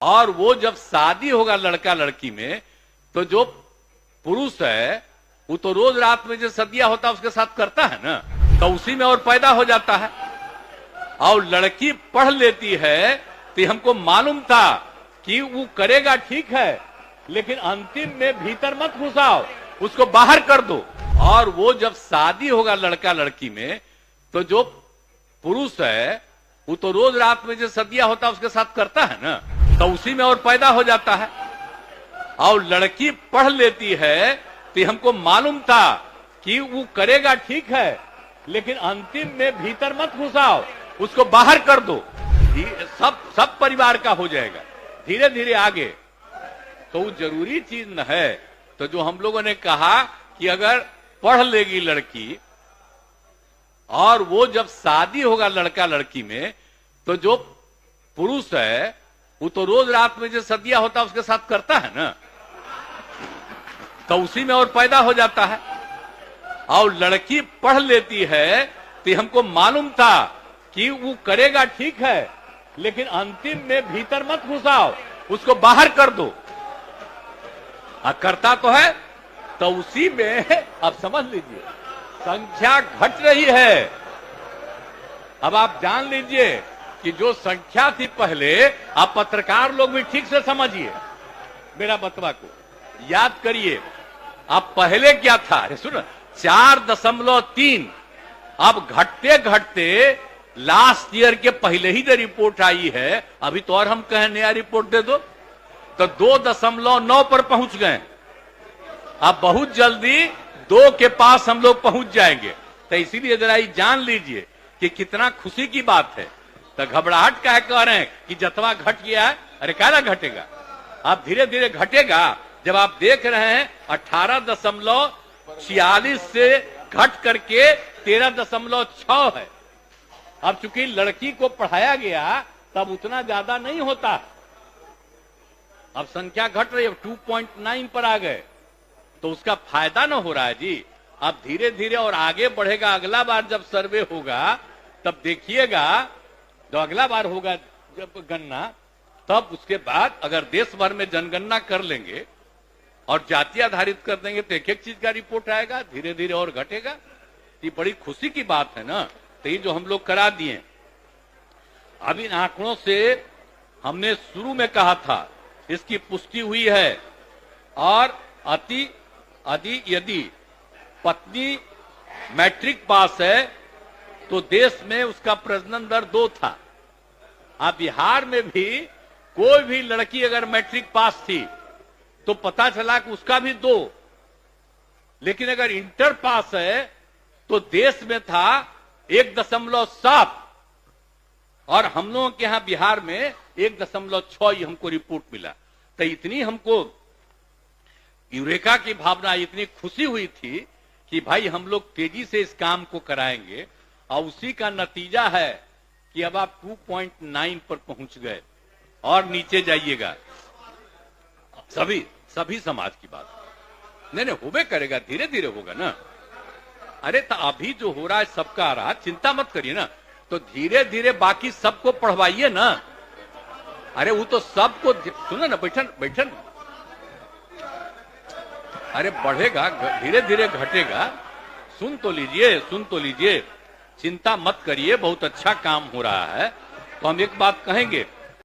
और वो जब शादी होगा लड़का लड़की में, तो जो पुरुष है वो तो रोज रात में जो सदिया होता है उसके साथ करता है ना, तो उसी में और पैदा हो जाता है। और लड़की पढ़ लेती है तो हमको मालूम था कि वो करेगा ठीक है, लेकिन अंतिम में भीतर मत घुसाओ, उसको बाहर कर दो। और वो जब शादी होगा लड़का लड़की में, तो जो पुरुष है वो तो रोज रात में जो सदिया होता है उसके साथ करता है ना, तो उसी में और पैदा हो जाता है। और लड़की पढ़ लेती है तो हमको मालूम था कि वो करेगा ठीक है, लेकिन अंतिम में भीतर मत घुसाओ, उसको बाहर कर दो। सब परिवार का हो जाएगा धीरे धीरे आगे। तो वो जरूरी चीज न है। तो जो हम लोगों ने कहा कि अगर पढ़ लेगी लड़की और वो जब शादी होगा लड़का लड़की में, तो जो पुरुष है वो तो रोज रात में जो सदिया होता है उसके साथ करता है ना, तो उसी में और पैदा हो जाता है। और लड़की पढ़ लेती है तो हमको मालूम था कि वो करेगा ठीक है, लेकिन अंतिम में भीतर मत घुसाओ, उसको बाहर कर दो। करता तो है, तो उसी में अब समझ लीजिए संख्या घट रही है। अब आप जान लीजिए कि जो संख्या थी पहले, आप पत्रकार लोग भी ठीक से समझिए मेरा बतवा को, याद करिए। अब पहले क्या था, अरे सुनो, 4.3। अब घटते घटते लास्ट ईयर के पहले ही जो रिपोर्ट आई है, अभी तो और हम कहें नया रिपोर्ट दे दो, तो 2.9 पर पहुंच गए। अब बहुत जल्दी 2 के पास हम लोग पहुंच जाएंगे। तो इसीलिए जरा ये जान लीजिए कि कितना खुशी की बात है। तो घबराहट का कह रहे हैं कि जतवा घट गया है, अरे क्या घटेगा, अब धीरे धीरे घटेगा। जब आप देख रहे हैं 18.46 से घट करके 13.6 है। अब चूंकि लड़की को पढ़ाया गया तब उतना ज्यादा नहीं होता, अब संख्या घट रही है, 2.9 पर आ गए, तो उसका फायदा न हो रहा है जी। अब धीरे धीरे और आगे बढ़ेगा। अगला बार जब सर्वे होगा तब देखिएगा, जो अगला बार होगा जब गणना, तब उसके बाद अगर देश भर में जनगणना कर लेंगे और जाति आधारित कर देंगे तो एक एक चीज का रिपोर्ट आएगा, धीरे धीरे और घटेगा। ये बड़ी खुशी की बात है ना। तो ये जो हम लोग करा दिए, अब इन आंकड़ों से हमने शुरू में कहा था, इसकी पुष्टि हुई है। और यदि पत्नी मैट्रिक पास है तो देश में उसका प्रजनन दर 2 था। अब बिहार में भी कोई भी लड़की अगर मैट्रिक पास थी तो पता चला कि उसका भी 2, लेकिन अगर इंटर पास है तो देश में था 1.7, और हम लोगों के यहां बिहार में 1.6 हमको रिपोर्ट मिला। तो इतनी हमको यूरेका की भावना, इतनी खुशी हुई थी कि भाई हम लोग तेजी से इस काम को कराएंगे। और उसी का नतीजा है कि अब आप 2.9 पर पहुंच गए और नीचे जाइएगा। सभी समाज की बात नहीं होबे करेगा, धीरे धीरे होगा ना। अरे तो अभी जो हो रहा है सबका आ रहा, चिंता मत करिए ना। तो धीरे धीरे बाकी सबको पढ़वाइए ना। अरे वो तो सबको सुनो ना, बैठन अरे बढ़ेगा, धीरे धीरे घटेगा। सुन तो लीजिए, चिंता मत करिए, बहुत अच्छा काम हो रहा है। तो हम एक बात कहेंगे